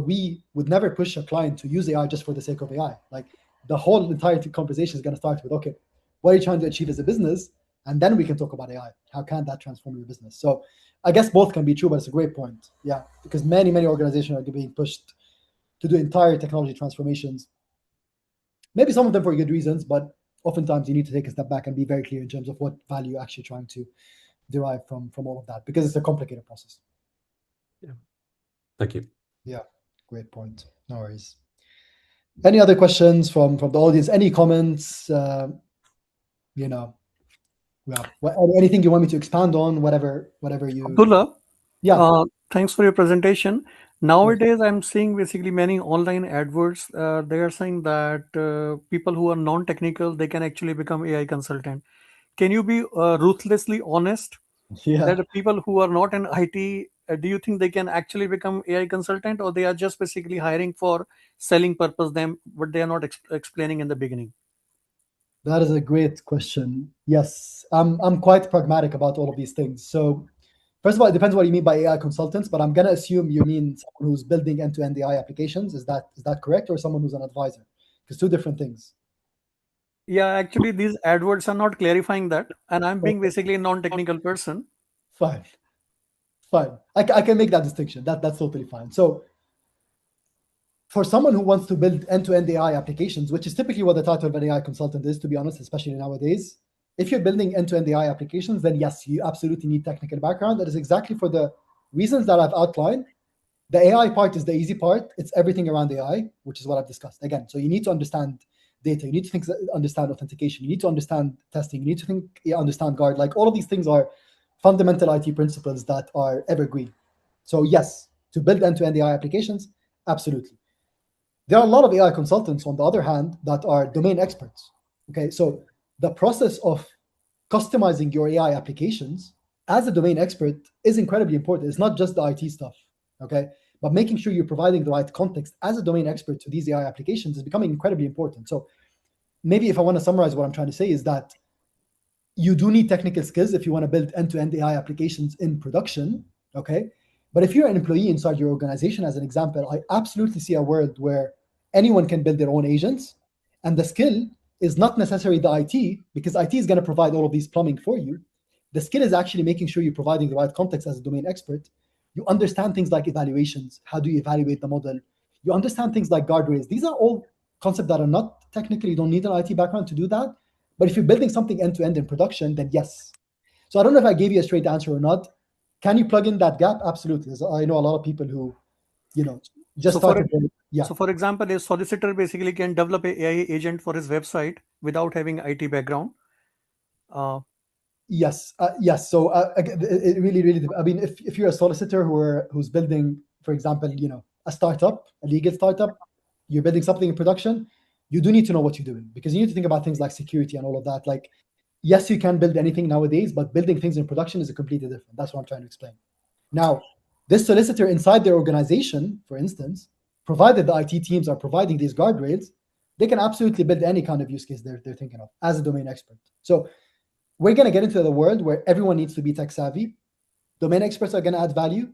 we would never push a client to use AI just for the sake of AI. Like, the whole entire conversation is going to start with, okay, what are you trying to achieve as a business? And then we can talk about AI. How can that transform your business? So I guess both can be true, but it's a great point. Yeah, because many organizations are being pushed to do entire technology transformations Maybe some of them for good reasons, but oftentimes you need to take a step back and be very clear in terms of what value you're actually trying to derive from all of that, because it's a complicated process.
Yeah. Thank you.
Yeah, great point. No worries. Any other questions from the audience? Any comments? Anything you want me to expand on? Whatever you.
Abdullah,
Yeah.
thanks for your presentation. Nowadays, I'm seeing basically many online adverts. They are saying that people who are non-technical, they can actually become AI consultant. Can you be ruthlessly honest
Yeah.
that the people who are not in IT, do you think they can actually become AI consultant, or they are just basically hiring for selling purpose them, but they are not explaining in the beginning?
That is a great question. Yes, I'm quite pragmatic about all of these things. So, first of all, it depends what you mean by AI consultants, but I'm gonna assume you mean someone who's building end-to-end AI applications. Is that correct, or someone who's an advisor? Because two different things.
Yeah, actually, these adverts are not clarifying that, and I'm being
Okay.
basically a non-technical person.
Fine. I can make that distinction. That's totally fine. So, for someone who wants to build end-to-end AI applications, which is typically what the title of an AI consultant is, to be honest, especially nowadays, if you're building end-to-end AI applications, then yes, you absolutely need technical background. That is exactly for the reasons that I've outlined. The AI part is the easy part. It's everything around AI, which is what I've discussed. Again, so you need to understand data. You need to understand authentication. You need to understand testing. You need to understand guard. Like all of these things are fundamental IT principles that are evergreen. So yes, to build end-to-end AI applications, absolutely. There are a lot of AI consultants, on the other hand, that are domain experts. Okay, so the process of customizing your AI applications as a domain expert is incredibly important. It's not just the IT stuff, okay? But making sure you're providing the right context as a domain expert to these AI applications is becoming incredibly important. So maybe if I want to summarize what I'm trying to say is that you do need technical skills if you want to build end-to-end AI applications in production, okay? But if you're an employee inside your organization, as an example, I absolutely see a world where anyone can build their own agents, and the skill is not necessarily the IT, because IT is going to provide all of these plumbing for you. The skill is actually making sure you're providing the right context as a domain expert. You understand things like evaluations. How do you evaluate the model? You understand things like guardrails. These are all concepts that are not technical. You don't need an IT background to do that. But if you're building something end to end in production, then yes. So I don't know if I gave you a straight answer or not. Can you plug in that gap? Absolutely. I know a lot of people who, just
So for
started. Yeah.
So, for example, a solicitor basically can develop a AI agent for his website without having IT background.
Yes. Yes. So again, it really. I mean, if you're a solicitor who's building, for example, a startup, a legal startup, you're building something in production, you do need to know what you're doing, because you need to think about things like security and all of that. Like, yes, you can build anything nowadays, but building things in production is a completely different. That's what I'm trying to explain. Now, this solicitor inside their organization, for instance, provided the IT teams are providing these guardrails, they can absolutely build any kind of use case they're thinking of as a domain expert. So we're going to get into the world where everyone needs to be tech savvy. Domain experts are going to add value.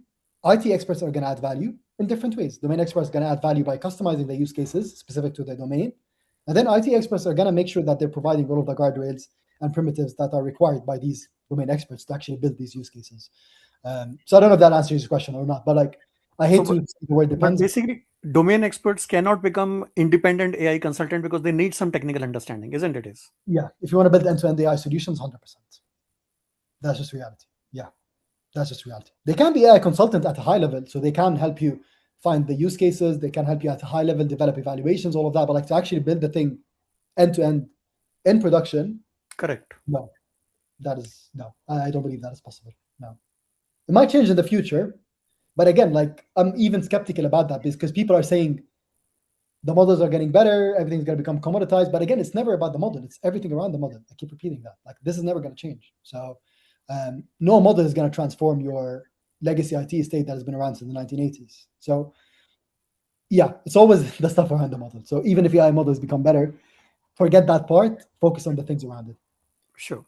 IT experts are going to add value in different ways. Domain experts are going to add value by customizing the use cases specific to their domain. And then IT experts are going to make sure that they're providing all of the guardrails and primitives that are required by these domain experts to actually build these use cases. So I don't know if that answers your question or not, but like, I hate to say the word
But
depends.
basically, domain experts cannot become independent AI consultant because they need some technical understanding, isn't it?
Yeah, if you want to build end-to-end AI solutions, 100%. That's just reality. Yeah, that's just reality. They can be AI consultant at a high level, so they can help you find the use cases. They can help you at a high level develop evaluations, all of that. But like to actually build the thing end-to-end in production,
Correct.
no, no. I don't believe that is possible. No, it might change in the future, but again, like I'm even skeptical about that because people are saying the models are getting better, everything's going to become commoditized. But again, it's never about the model; it's everything around the model. I keep repeating that. Like this is never going to change. So, no model is going to transform your legacy IT estate that has been around since the 1980s. So, yeah, it's always the stuff around the model. So even if AI models become better, forget that part. Focus on the things around it.
Sure.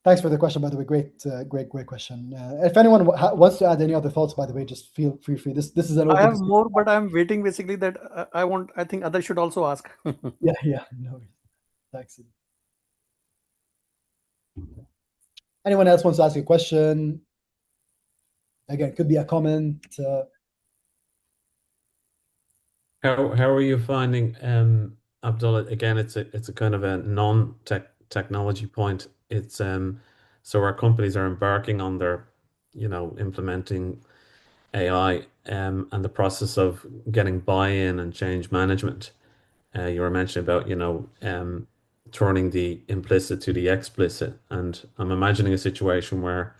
Thanks for the question, by the way. Great question. If anyone wants to add any other thoughts, by the way, just feel free. This is an open.
I have more, but I'm waiting basically that I think others should also ask.
Yeah. No. Thanks. Anyone else wants to ask a question? Again, could be a comment.
How are you finding, Abdullah? Again, it's a kind of a non-technology point. It's so our companies are embarking on their, implementing AI, and the process of getting buy-in and change management. You were mentioning about, turning the implicit to the explicit, and I'm imagining a situation where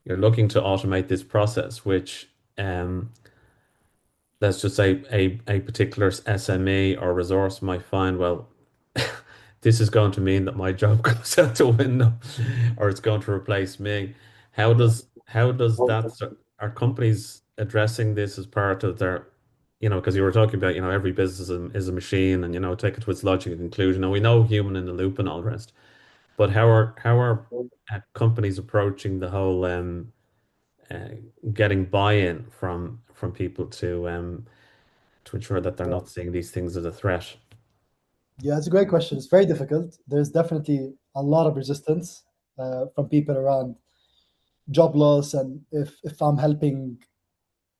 you're looking to automate this process, which let's just say a particular SME or resource might find, well, this is going to mean that my job goes out the window or it's going to replace me. How does that are companies addressing this as part of their, because you were talking about, every business is a machine and, take it to its logical conclusion. And we know human in the loop and all the rest. But how are companies approaching the whole uh, getting buy-in from people to ensure that they're not seeing these things as a threat?
Yeah, it's a great question. It's very difficult. There's definitely a lot of resistance from people around job loss, and if I'm helping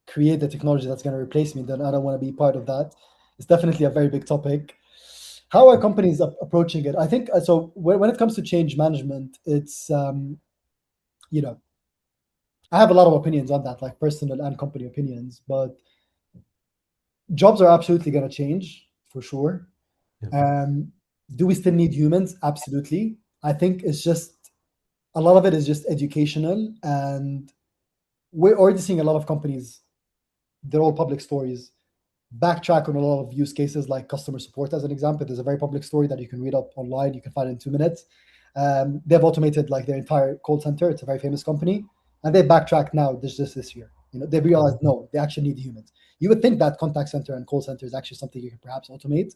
create the technology that's going to replace me, then I don't want to be part of that. It's definitely a very big topic. How are companies approaching it? I think so. When it comes to change management, it's you know I have a lot of opinions on that, like personal and company opinions. But jobs are absolutely going to change for sure.
Yeah.
Do we still need humans? Absolutely. I think it's just a lot of it is just educational, and we're already seeing a lot of companies. They're all public stories. Backtrack on a lot of use cases, like customer support, as an example. There's a very public story that you can read up online. You can find it in 2 minutes. They've automated like their entire call center. It's a very famous company, and they backtrack now. This year. They realized no, they actually need humans. You would think that contact center and call center is actually something you can perhaps automate,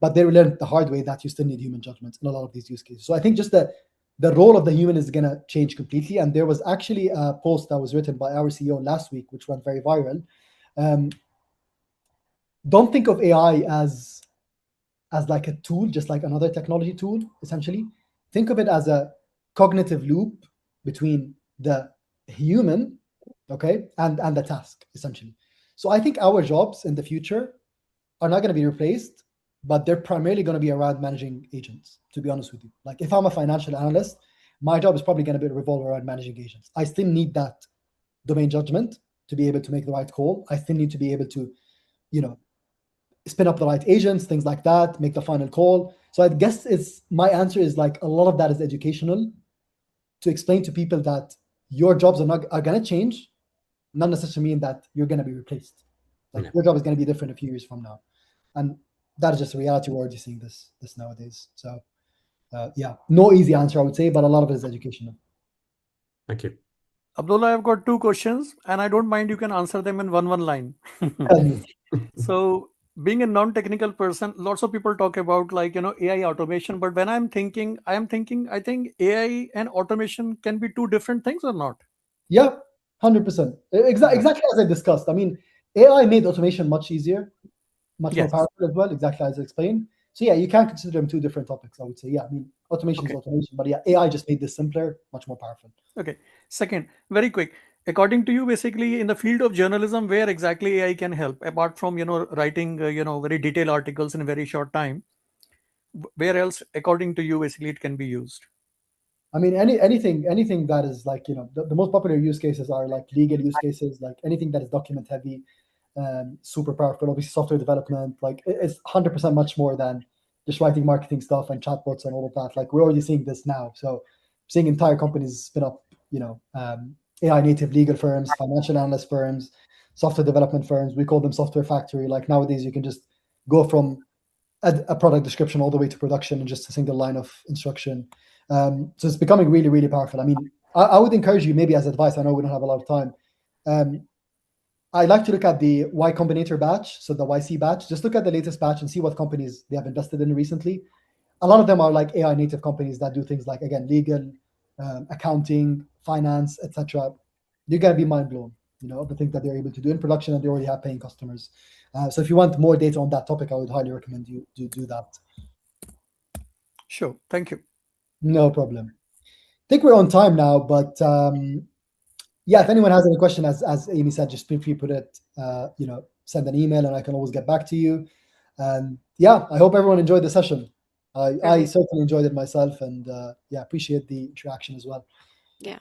but they learned the hard way that you still need human judgment in a lot of these use cases. So I think just the role of the human is going to change completely. And there was actually a post that was written by our CEO last week, which went very viral. Don't think of AI as like a tool, just like another technology tool, essentially. Think of it as a cognitive loop between the human, okay, and the task, essentially. So I think our jobs in the future are not going to be replaced, but they're primarily going to be around managing agents, to be honest with you. Like if I'm a financial analyst, my job is probably going to be revolve around managing agents. I still need that domain judgment to be able to make the right call. I still need to be able to, spin up the right agents, things like that, make the final call. So I guess my answer is like a lot of that is educational, to explain to people that your jobs are going to change, not necessarily mean that you're going to be replaced. Like your job is going to be different a few years from now. And that is just a reality. We're already seeing this nowadays. So yeah, no easy answer, I would say, but a lot of it is educational.
Thank you.
Abdullah, I've got two questions, and I don't mind you can answer them in one line. So, being a non-technical person, lots of people talk about like AI automation, but when I think AI and automation can be two different things or not?
Yeah, 100%. Exactly as I discussed. I mean, AI made automation much easier, much more powerful as well, exactly as I explained. So yeah, you can consider them two different topics, I would say. Yeah, I mean, automation is automation, but yeah, AI just made this simpler, much more powerful.
Okay. Second, very quick. According to you, basically, in the field of journalism, where exactly AI can help, apart from writing very detailed articles in a very short time, where else, according to you, basically it can be used?
I mean, anything that is like the most popular use cases are like legal use cases, like anything that is document heavy, super powerful. Obviously, software development, like it's 100% much more than just writing marketing stuff and chatbots and all of that. Like we're already seeing this now. So seeing entire companies spin up, AI native legal firms, financial analyst firms, software development firms. We call them software factory. Like nowadays, you can just go from a product description all the way to production in just a single line of instruction. So it's becoming really, really powerful. I mean, I would encourage you, maybe as advice, I know we don't have a lot of time. I like to look at the Y Combinator batch, so the YC batch. Just look at the latest batch and see what companies they have invested in recently. A lot of them are like AI native companies that do things like, again, legal, accounting, finance, etc. You're gonna be mind blown, the things that they're able to do in production, and they already have paying customers. So if you want more data on that topic, I would highly recommend you do that.
Sure. Thank you.
No problem. I think we're on time now, but yeah, if anyone has any question, as Amy said, just feel free to put it, send an email and I can always get back to you. And yeah, I hope everyone enjoyed the session. I
Perfect.
certainly enjoyed it myself, and yeah, appreciate the interaction as well.
Yeah.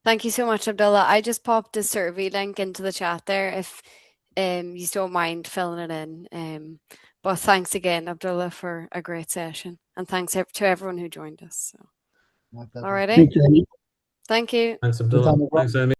Thank you so much, Abdullah. I just popped the survey link into the chat there if you don't mind filling it in. But thanks again, Abdullah, for a great session. And thanks to everyone who joined us. So,
My pleasure.
alrighty.
Thank you.
Thank you.
Thanks,
Anytime,
Abdullah.
everyone.
Thanks, Amy.